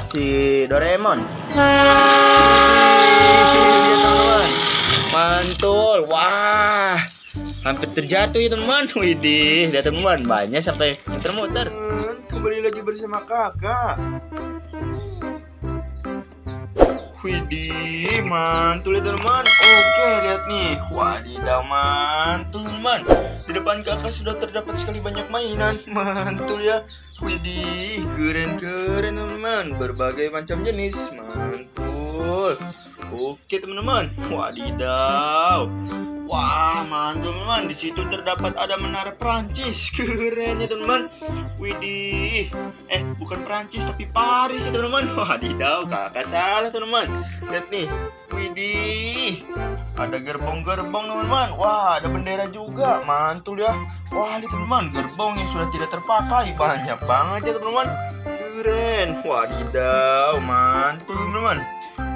si Doraemon. Lihat teman-teman, mantul. Wah, hampir terjatuh ya teman. Widih, lihat teman, banyak sampai muter-muter. Kembali lagi bersama kakak. Widih, mantul ya teman. Oke, lihat nih. Wadidaw, mantul teman. Di depan kakak sudah terdapat sekali banyak mainan. Mantul ya. Widih, keren-keren teman-teman. Berbagai macam jenis. Mantul. Oke teman-teman. Wadidaw. Wah, mantul teman. Di situ terdapat ada menara Prancis. Keren ya teman-teman. Widih. Bukan Prancis tapi Paris ya teman-teman. Wadidaw, kakak salah teman-teman. Lihat nih. Widih. Ada gerbong-gerbong teman-teman. Wah, ada bendera juga. Mantul ya. Wah, lihat teman-teman, gerbong yang sudah tidak terpakai. Banyak banget ya teman-teman. Keren. Wadidaw, mantul teman-teman.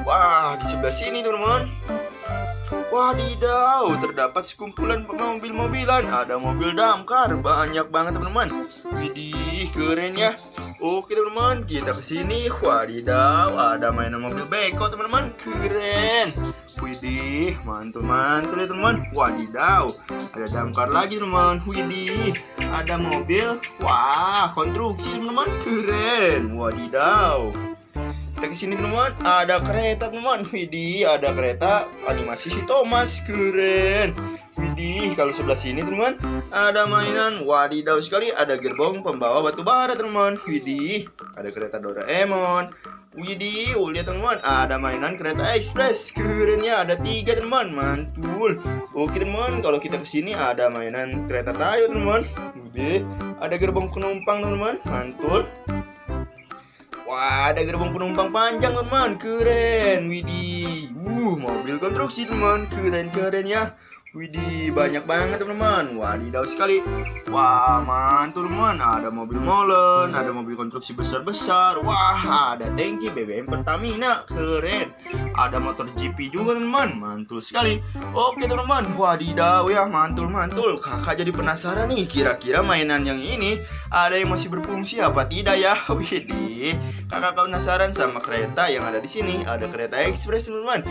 Wah, di sebelah sini teman-teman. Wadidaw, terdapat sekumpulan mobil-mobilan. Ada mobil damkar, banyak banget teman-teman. Widih, keren ya. Oke teman-teman, kita kesini. Wadidaw, ada mainan mobil beko teman-teman. Keren. Widih, mantul-mantul ya teman. Wadidaw, ada damkar lagi teman. Widih, ada mobil. Wah, konstruksi teman-teman. Keren. Wadidaw. Kita kesini teman, ada kereta teman. Widih, ada kereta animasi si Thomas. Keren. Widih, kalau sebelah sini teman, ada mainan. Wadidaw sekali, ada gerbong pembawa batu bara teman. Widih, ada kereta Doraemon. Widih, lihat teman, ada mainan kereta ekspres. Keren ya, ada 3 teman. Mantul. Oke teman, kalau kita kesini ada mainan kereta Tayo teman. Widih, ada gerbong penumpang teman. Mantul. Wah, ada gerbong penumpang panjang teman. Keren. Widih. Mobil konstruksi teman. Keren-keren ya. Widih, banyak banget teman-teman. Wadidaw sekali. Wah, mantul teman. Ada mobil molen, ada mobil konstruksi besar-besar. Wah, ada tangki BBM Pertamina. Keren. Ada motor GP juga teman-teman. Mantul sekali. Oke teman-teman. Wadidaw ya, mantul-mantul. Kakak jadi penasaran nih, kira-kira mainan yang ini ada yang masih berfungsi apa tidak ya? Widih. Kakak penasaran sama kereta yang ada di sini. Ada kereta ekspres teman-teman.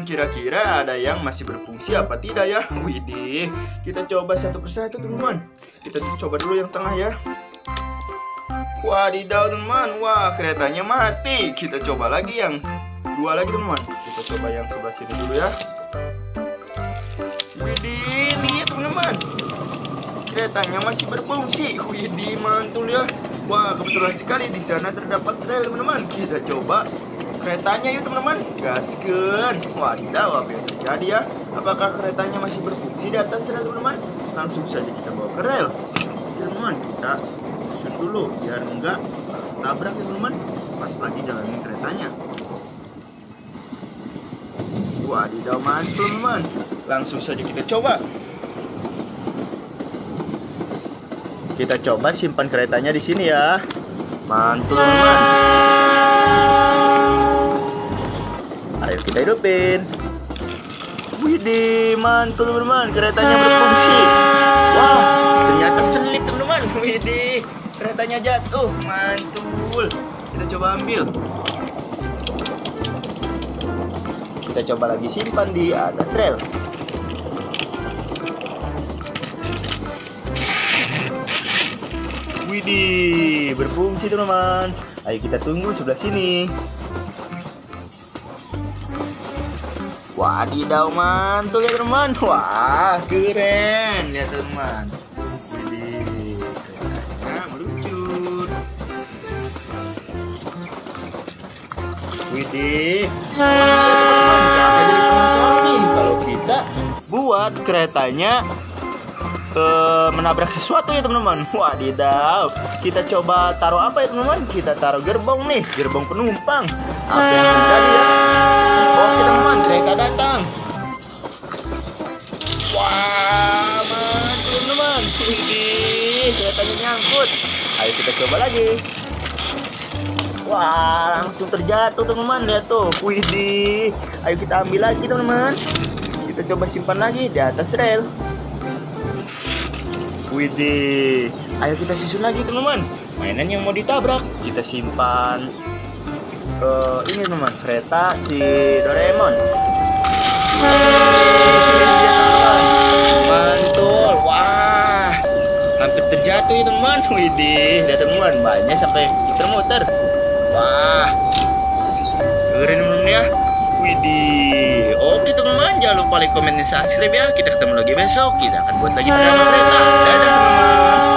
Kira-kira ada yang masih berfungsi apa tidak ya? Widih, kita coba satu persatu teman-teman. Kita coba dulu yang tengah ya. Wadidaw teman, wah keretanya mati. Kita coba lagi yang 2 lagi teman-teman. Kita coba yang sebelah sini dulu ya. Widih, lihat teman-teman, keretanya masih berfungsi. Widih, mantul ya. Wah, kebetulan sekali di sana terdapat rel teman-teman. Kita coba keretanya yuk teman-teman. Gaskeun. Wadidaw, apa yang terjadi ya? Apakah keretanya masih berfungsi di atas rel teman-teman? Langsung saja kita bawa ke rel. Teman-teman, kita susun dulu biar enggak tabrak ya teman-teman. Pas lagi jalanin keretanya. Wadidaw, mantul teman. Langsung saja kita coba. Kita coba simpan keretanya di sini ya. Mantul teman. Ayo kita hidupin. Widih, mantul teman-teman, keretanya berfungsi. Wah, ternyata selip teman-teman. Widih, keretanya jatuh. Mantul. Kita coba ambil. Kita coba lagi simpan di atas rel. Widih, berfungsi teman-teman. Ayo kita tunggu sebelah sini. Wadidaw, mantul ya teman. Wah, keren. Lihat teman. Widih, keretanya meluncur. Widih. Kakak jadi penasaran nih, kalau kita buat keretanya menabrak sesuatu ya teman-teman. Wadidaw. Kita coba taruh apa ya teman-teman? Kita taruh gerbong nih, gerbong penumpang. Apa yang terjadi ya? Oke teman-teman, kereta datang. Wah, mantul teman-teman. Widih, keretanya nyangkut. Ayo kita coba lagi. Wah, langsung terjatuh teman-teman. Lihat tuh. Widih. Ayo kita ambil lagi teman-teman. Kita coba simpan lagi di atas rel. Widih. Ayo kita susun lagi teman-teman. Mainan yang mau ditabrak kita simpan ini teman, kereta si Doraemon. Mantul, wah, hampir terjatuh ya teman. Widih, lihat teman, banyak sampai muter-muter. Wah, keren teman ya. Widih, oke teman-teman, jangan lupa like, komen, dan subscribe ya. Kita ketemu lagi besok. Kita akan buat lagi drama kereta. Dadah teman-teman.